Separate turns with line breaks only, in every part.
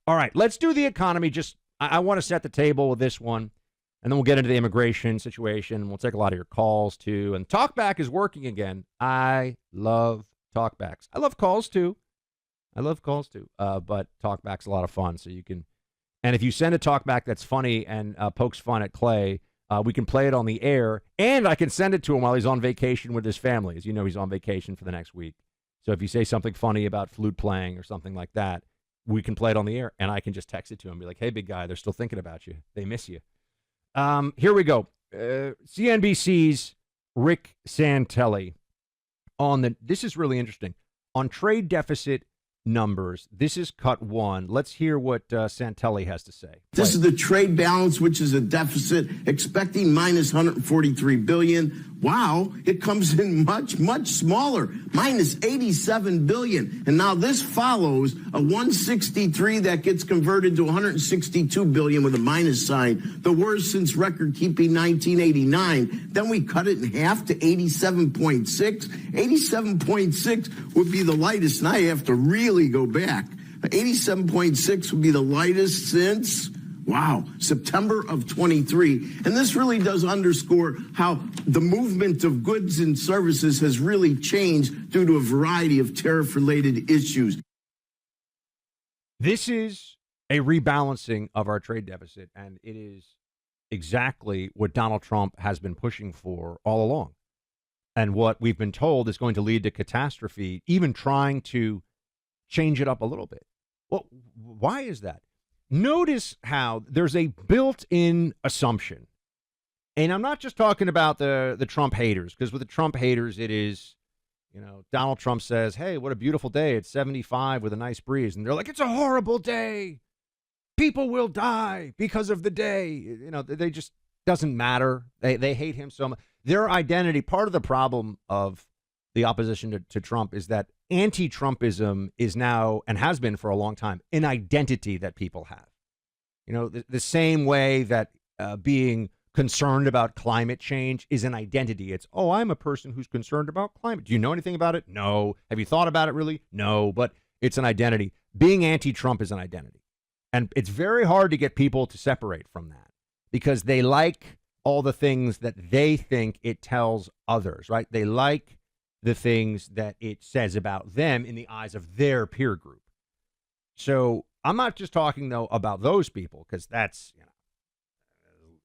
All right, let's do the economy. I want to set the table with this one, and then we'll get into the immigration situation. We'll take a lot of your calls, too. And Talkback is working again. I love Talkbacks. I love calls, too. But Talkback's a lot of fun, so you can. And if you send a Talkback that's funny and pokes fun at Clay, we can play it on the air, and I can send it to him while he's on vacation with his family. As you know, he's on vacation for the next week. So if you say something funny about flute playing or something like that, we can play it on the air, and I can just text it to him and be like, hey, big guy, they're still thinking about you. They miss you. Here we go. CNBC's Rick Santelli this is really interesting, on trade deficit numbers. This is cut one. Let's hear what Santelli has to say.
This is the trade balance, which is a deficit, expecting minus 143 billion. Wow, it comes in much, much smaller, minus 87 billion. And now this follows a 163 that gets converted to 162 billion with a minus sign, the worst since record-keeping 1989. Then we cut it in half to 87.6. 87.6 would be the lightest, and I have to really go back. 87.6 would be the lightest since, wow, September of 23. And this really does underscore how the movement of goods and services has really changed due to a variety of tariff-related issues.
This is a rebalancing of our trade deficit, and it is exactly what Donald Trump has been pushing for all along, and what we've been told is going to lead to catastrophe, even trying to change it up a little bit. Well, why is that? Notice how there's a built-in assumption. And I'm not just talking about the Trump haters, because with the Trump haters, it is, Donald Trump says, hey, what a beautiful day. It's 75 with a nice breeze. And they're like, it's a horrible day. People will die because of the day. They just doesn't matter. They hate him so much. Their identity, part of the problem of the opposition to Trump is that anti-Trumpism is now, and has been for a long time, an identity that people have. The same way that being concerned about climate change is an identity. It's, oh, I'm a person who's concerned about climate. Do you know anything about it? No. Have you thought about it really? No. But it's an identity. Being anti-Trump is an identity. And it's very hard to get people to separate from that because they like all the things that they think it tells others, right? They like the things that it says about them in the eyes of their peer group. So I'm not just talking, though, about those people, because that's,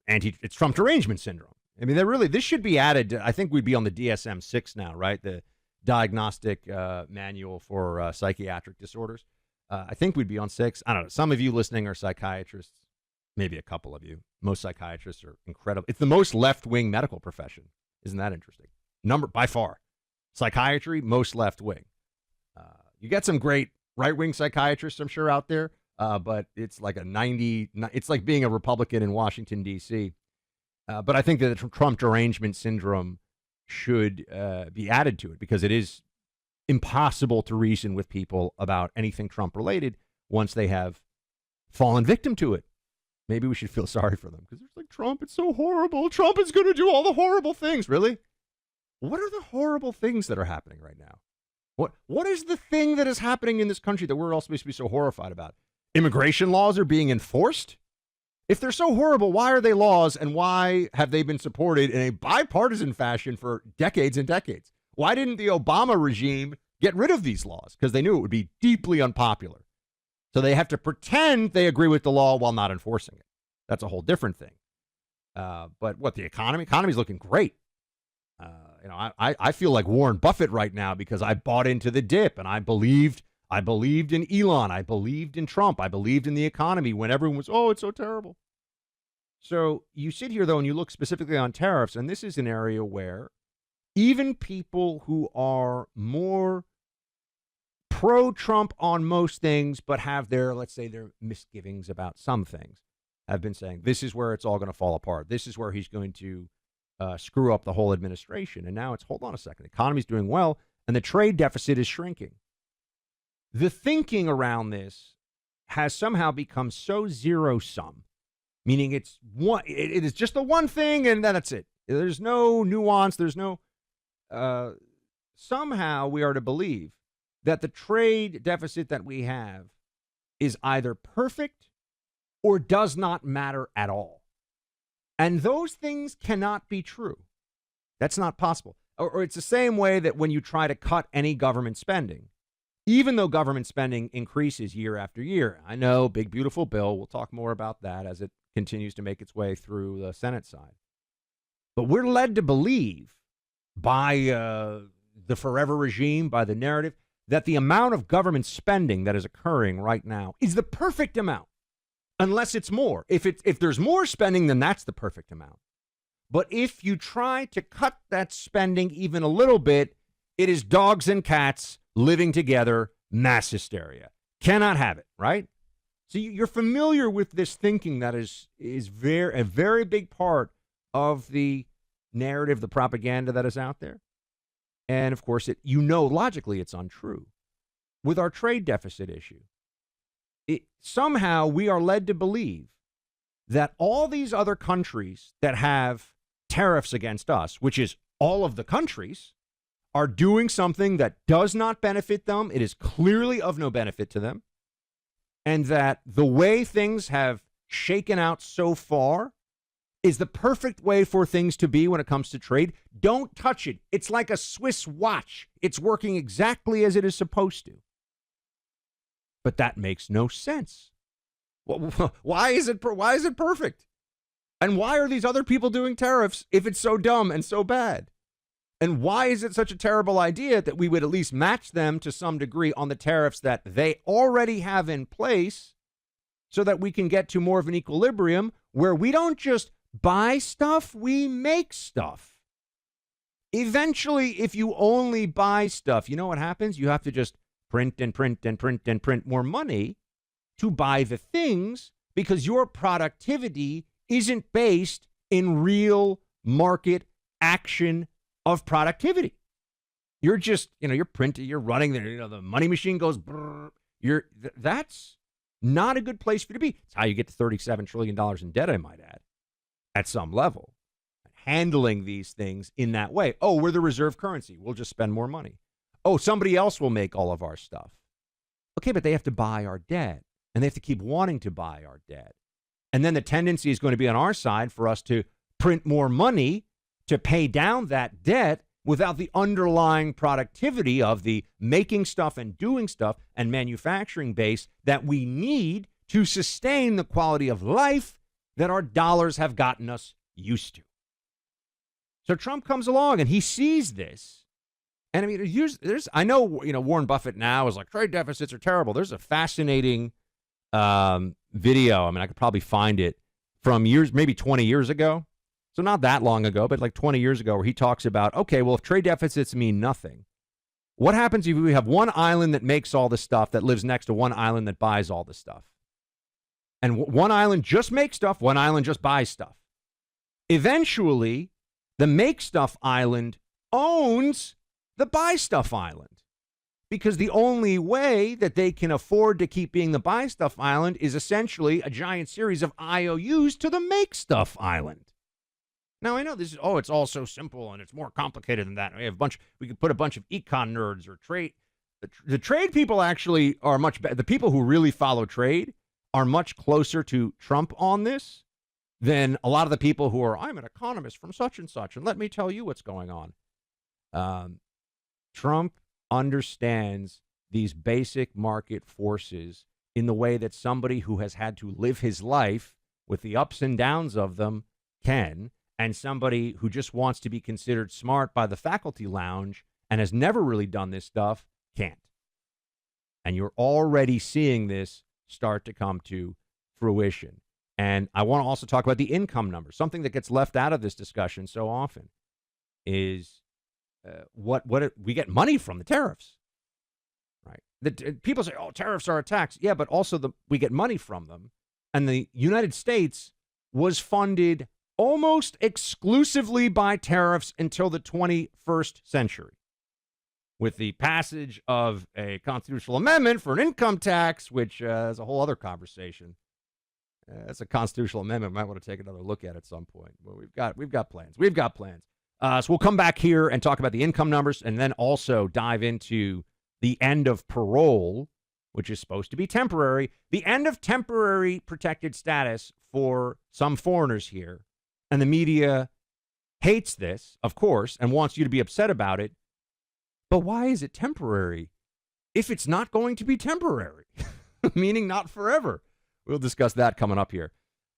it's Trump derangement syndrome. I mean, this should be added to, I think we'd be on the DSM-6 now, right? The Diagnostic Manual for Psychiatric Disorders. I think we'd be on 6. I don't know. Some of you listening are psychiatrists, maybe a couple of you. Most psychiatrists are incredible. It's the most left-wing medical profession. Isn't that interesting? By far. Psychiatry, most left-wing. You get some great right-wing psychiatrists, I'm sure, out there, but it's like it's like being a Republican in Washington, D.C. But I think that the Trump derangement syndrome should be added to it because it is impossible to reason with people about anything Trump-related once they have fallen victim to it. Maybe we should feel sorry for them because it's like, Trump, it's so horrible. Trump is going to do all the horrible things. Really? What are the horrible things that are happening right now? What is the thing that is happening in this country that we're all supposed to be so horrified about? Immigration laws are being enforced? If they're so horrible, why are they laws, and why have they been supported in a bipartisan fashion for decades and decades? Why didn't the Obama regime get rid of these laws? Because they knew it would be deeply unpopular. So they have to pretend they agree with the law while not enforcing it. That's a whole different thing. But what, the economy? Economy's looking great. I feel like Warren Buffett right now because I bought into the dip and I believed in Elon. I believed in Trump. I believed in the economy when everyone was, oh, it's so terrible. So you sit here, though, and you look specifically on tariffs, and this is an area where even people who are more pro-Trump on most things but have their, let's say, their misgivings about some things, have been saying this is where it's all going to fall apart. This is where he's going to screw up the whole administration. And now it's, hold on a second, the economy's doing well, and the trade deficit is shrinking. The thinking around this has somehow become so zero-sum, meaning it is just the one thing, and then that's it. There's no nuance. There's no... somehow we are to believe that the trade deficit that we have is either perfect or does not matter at all. And those things cannot be true. That's not possible. Or it's the same way that when you try to cut any government spending, even though government spending increases year after year. I know, big, beautiful bill. We'll talk more about that as it continues to make its way through the Senate side. But we're led to believe by the forever regime, by the narrative, that the amount of government spending that is occurring right now is the perfect amount, unless it's more. If there's more spending, then that's the perfect amount. But if you try to cut that spending even a little bit, it is dogs and cats living together, mass hysteria. Cannot have it, right? So you're familiar with this thinking that is a very big part of the narrative, the propaganda that is out there. And of course, logically it's untrue. With our trade deficit issue, somehow we are led to believe that all these other countries that have tariffs against us, which is all of the countries, are doing something that does not benefit them. It is clearly of no benefit to them. And that the way things have shaken out so far is the perfect way for things to be when it comes to trade. Don't touch it. It's like a Swiss watch. It's working exactly as it is supposed to. But that makes no sense. Why is it perfect? And why are these other people doing tariffs if it's so dumb and so bad? And why is it such a terrible idea that we would at least match them to some degree on the tariffs that they already have in place so that we can get to more of an equilibrium where we don't just buy stuff, we make stuff. Eventually, if you only buy stuff, you know what happens? You have to just print and print and print and print more money to buy the things because your productivity isn't based in real market action of productivity. You're just, you're printing, you're running there, the money machine goes brrr. That's not a good place for you to be. It's how you get to $37 trillion in debt, I might add, at some level. Handling these things in that way. Oh, we're the reserve currency. We'll just spend more money. Oh, somebody else will make all of our stuff. Okay, but they have to buy our debt, and they have to keep wanting to buy our debt. And then the tendency is going to be on our side for us to print more money to pay down that debt without the underlying productivity of the making stuff and doing stuff and manufacturing base that we need to sustain the quality of life that our dollars have gotten us used to. So Trump comes along and he sees this. And I mean, I know, Warren Buffett now is like, trade deficits are terrible. There's a fascinating video. I mean, I could probably find it from maybe 20 years ago. So not that long ago, but like 20 years ago, where he talks about, okay, well, if trade deficits mean nothing, what happens if we have one island that makes all the stuff that lives next to one island that buys all the stuff? And one island just makes stuff, one island just buys stuff. Eventually, the make stuff island owns the buy stuff island, because the only way that they can afford to keep being the buy stuff island is essentially a giant series of IOUs to the make stuff island. Now, I know this is, it's all so simple and it's more complicated than that. We could put a bunch of econ nerds or trade. The trade people actually are much better. The people who really follow trade are much closer to Trump on this than a lot of the people who are, I'm an economist from such and such, and let me tell you what's going on. Trump understands these basic market forces in the way that somebody who has had to live his life with the ups and downs of them can, and somebody who just wants to be considered smart by the faculty lounge and has never really done this stuff can't. And you're already seeing this start to come to fruition. And I want to also talk about the income numbers. Something that gets left out of this discussion so often is what we get money from the tariffs, right? People say, oh, tariffs are a tax. Yeah, but also we get money from them. And the United States was funded almost exclusively by tariffs until the 21st century, with the passage of a constitutional amendment for an income tax, which is a whole other conversation. That's a constitutional amendment. Might want to take another look at some point. But we've got plans. We've got plans. So we'll come back here and talk about the income numbers, and then also dive into the end of parole which is supposed to be temporary, the end of temporary protected status for some foreigners here. And the media hates this, of course, and wants you to be upset about it. But why is it temporary if it's not going to be temporary? Meaning not forever. We'll discuss that coming up here.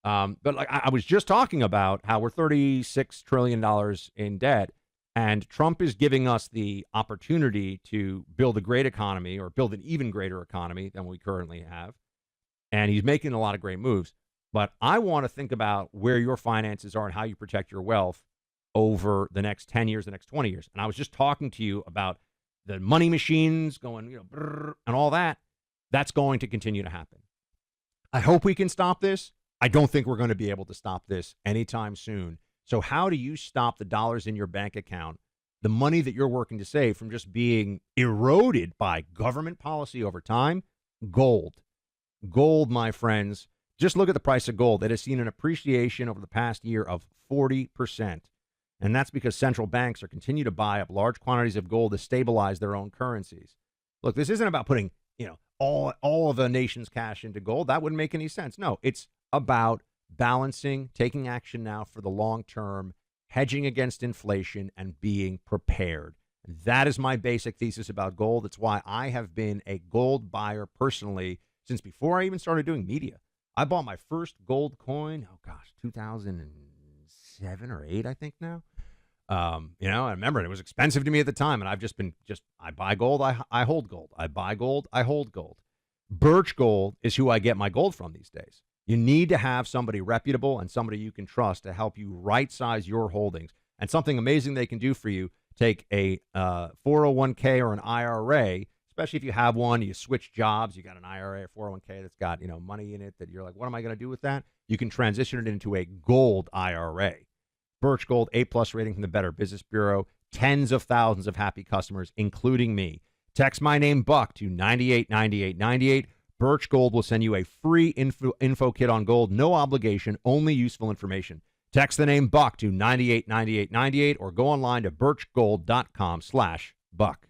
But like I was just talking about how we're $36 trillion in debt, and Trump is giving us the opportunity to build a great economy, or build an even greater economy than we currently have. And he's making a lot of great moves. But I want to think about where your finances are and how you protect your wealth over the next 10 years, the next 20 years. And I was just talking to you about the money machines going, brrr, and all that. That's going to continue to happen. I hope we can stop this. I don't think we're going to be able to stop this anytime soon. So how do you stop the dollars in your bank account, the money that you're working to save, from just being eroded by government policy over time? Gold. Gold, my friends. Just look at the price of gold. It has seen an appreciation over the past year of 40%. And that's because central banks are continuing to buy up large quantities of gold to stabilize their own currencies. Look, this isn't about putting, all of the nation's cash into gold. That wouldn't make any sense. No, it's about balancing, taking action now for the long term, hedging against inflation, and being prepared. That is my basic thesis about gold. It's why I have been a gold buyer personally since before I even started doing media. I bought my first gold coin, 2007 or 8, I think now. I remember it was expensive to me at the time, and I've I buy gold, I hold gold. I buy gold, I hold gold. Birch Gold is who I get my gold from these days. You need to have somebody reputable and somebody you can trust to help you right-size your holdings. And something amazing they can do for you, take a 401k or an IRA, especially if you have one, you switch jobs, you got an IRA or 401k that's got, money in it that you're like, what am I going to do with that? You can transition it into a gold IRA. Birch Gold, A+ rating from the Better Business Bureau, tens of thousands of happy customers, including me. Text my name, Buck, to 989898. Birch Gold will send you a free info kit on gold. No obligation, only useful information. Text the name Buck to 989898 or go online to birchgold.com/Buck.